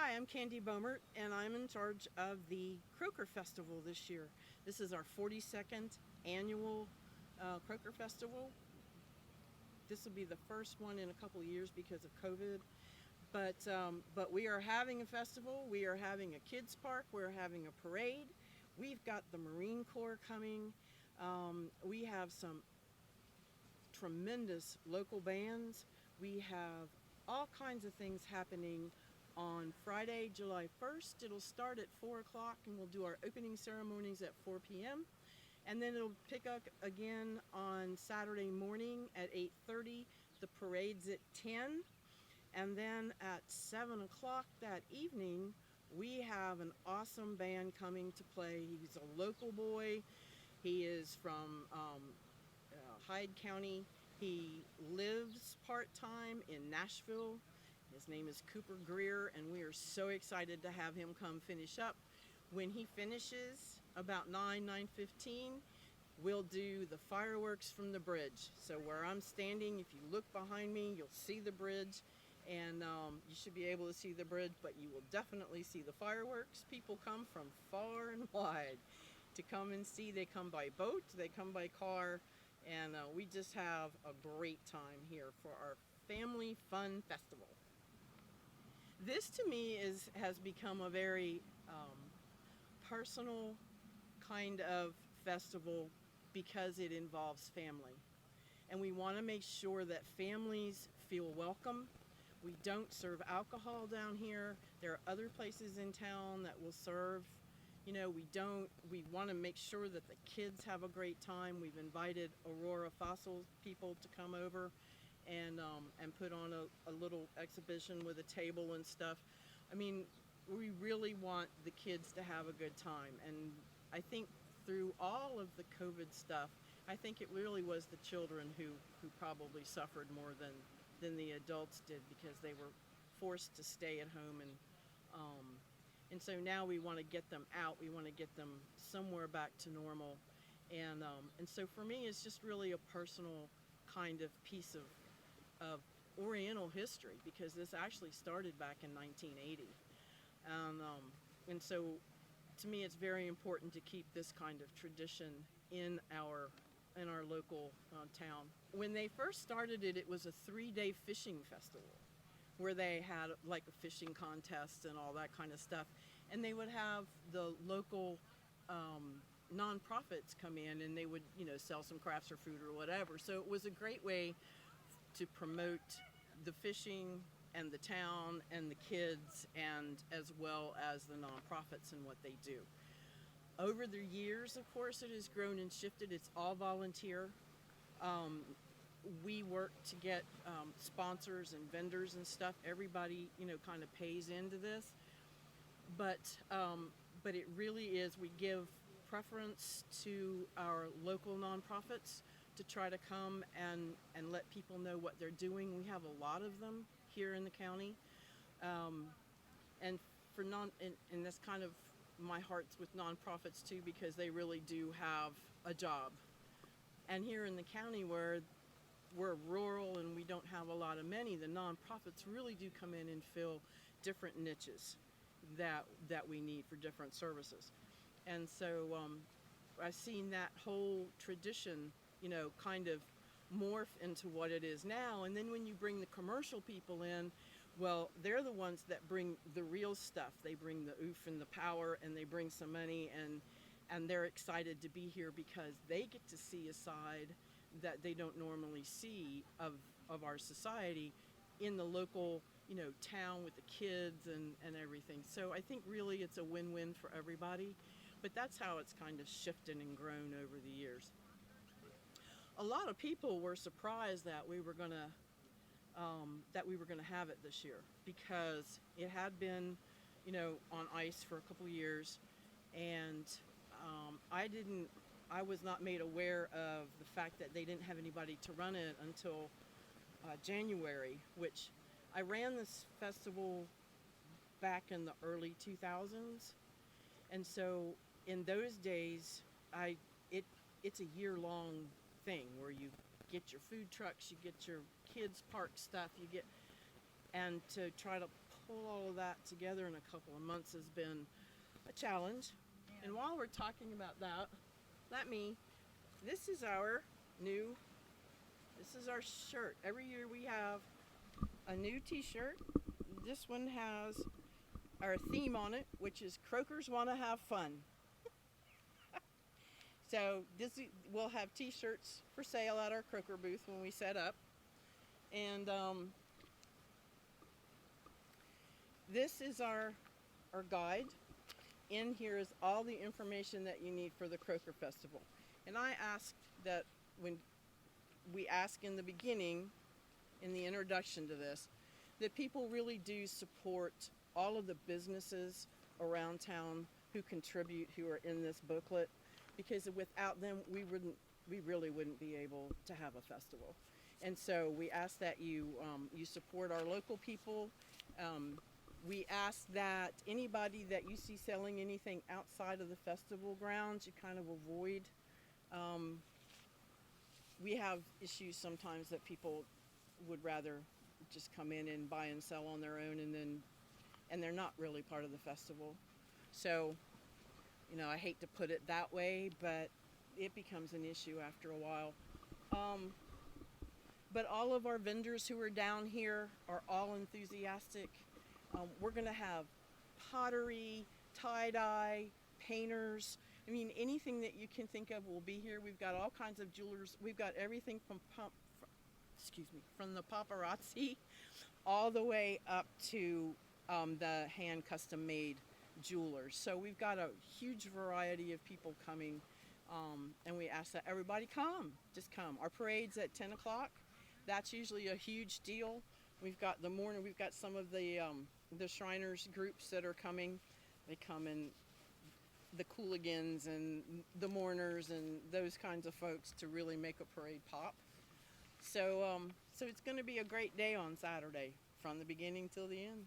Hi, I'm Candy Bomert, and I'm in charge of the Croaker Festival this year. This is our 42nd annual Croaker Festival. This will be the first one in a couple of years because of COVID. But we are having a festival. We are having a kids park. We're having a parade. We've got the Marine Corps coming. We have some tremendous local bands. We have all kinds of things happening on Friday, July 1st. It'll start at 4 o'clock and we'll do our opening ceremonies at 4 p.m. And then it'll pick up again on Saturday morning at 8:30. The parade's at 10. And then at 7 o'clock that evening, we have an awesome band coming to play. He's a local boy. He is from Hyde County. He lives part-time in Nashville. His name is Cooper Greer, and we are so excited to have him come finish up. When he finishes, about 9:15, we'll do the fireworks from the bridge. So where I'm standing, if you look behind me, you'll see the bridge, and you should be able to see the bridge, but you will definitely see the fireworks. People come from far and wide to come and see. They come by boat, they come by car, and we just have a great time here for our family fun festival. This to me has become a very personal kind of festival because it involves family. And we want to make sure that families feel welcome. We don't serve alcohol down here. There are other places in town that will serve. We want to make sure that the kids have a great time. We've invited Aurora Fossil people to come over and put on a little exhibition with a table and stuff. I mean, we really want the kids to have a good time. And I think through all of the COVID stuff, I think it really was the children who probably suffered more than the adults did, because they were forced to stay at home. And so now we want to get them out. We want to get them somewhere back to normal. And so for me, it's just really a personal kind of piece of Oriental history, because this actually started back in 1980. And so to me, it's very important to keep this kind of tradition in our local town. When they first started it, it was a 3-day fishing festival where they had like a fishing contest and all that kind of stuff. And they would have the local nonprofits come in, and they would, sell some crafts or food or whatever. So it was a great way to promote the fishing and the town and the kids, and as well as the nonprofits and what they do. Over the years, of course, it has grown and shifted. It's all volunteer. We work to get sponsors and vendors and stuff. Everybody, kind of pays into this. But it really is, we give preference to our local nonprofits to try to come and let people know what they're doing. We have a lot of them here in the county. And that's kind of my heart's with nonprofits too, because they really do have a job. And here in the county, where we're rural and we don't have a lot of money, the nonprofits really do come in and fill different niches that we need for different services. And so I've seen that whole tradition, kind of morph into what it is now. And then when you bring the commercial people in, well, they're the ones that bring the real stuff. They bring the oof and the power, and they bring some money, and they're excited to be here because they get to see a side that they don't normally see of our society in the local, town with the kids and everything. So I think really it's a win-win for everybody. But that's how it's kind of shifted and grown over the years. A lot of people were surprised that we were going to have it this year, because it had been, on ice for a couple of years, and I was not made aware of the fact that they didn't have anybody to run it until January, which I ran this festival back in the early 2000s. And so in those days, it's a year-long thing where you get your food trucks, you get your kids park stuff, and to try to pull all of that together in a couple of months has been a challenge. And while we're talking about that, this is our shirt. Every year we have a new t-shirt. This one has our theme on it, which is Croakers Want to Have Fun. So we'll have t-shirts for sale at our Croaker booth when we set up. And this is our guide. In here is all the information that you need for the Croaker Festival. And I asked that when we ask in the beginning, in the introduction to this, that people really do support all of the businesses around town who contribute, who are in this booklet, because without them, we really wouldn't be able to have a festival. And so we ask that you support our local people. We ask that anybody that you see selling anything outside of the festival grounds, you kind of avoid. We have issues sometimes that people would rather just come in and buy and sell on their own, and they're not really part of the festival. So, I hate to put it that way, but it becomes an issue after a while. But all of our vendors who are down here are all enthusiastic. We're going to have pottery, tie-dye, painters. I mean, anything that you can think of will be here. We've got all kinds of jewelers. We've got everything from the paparazzi all the way up to the hand custom-made jewelers. So we've got a huge variety of people coming, and we ask that everybody come. Just come. Our parade's at 10 o'clock. That's usually a huge deal. We've got some of the Shriners groups that are coming. They come in the Cooligans and the Mourners and those kinds of folks to really make a parade pop. So it's going to be a great day on Saturday, from the beginning till the end.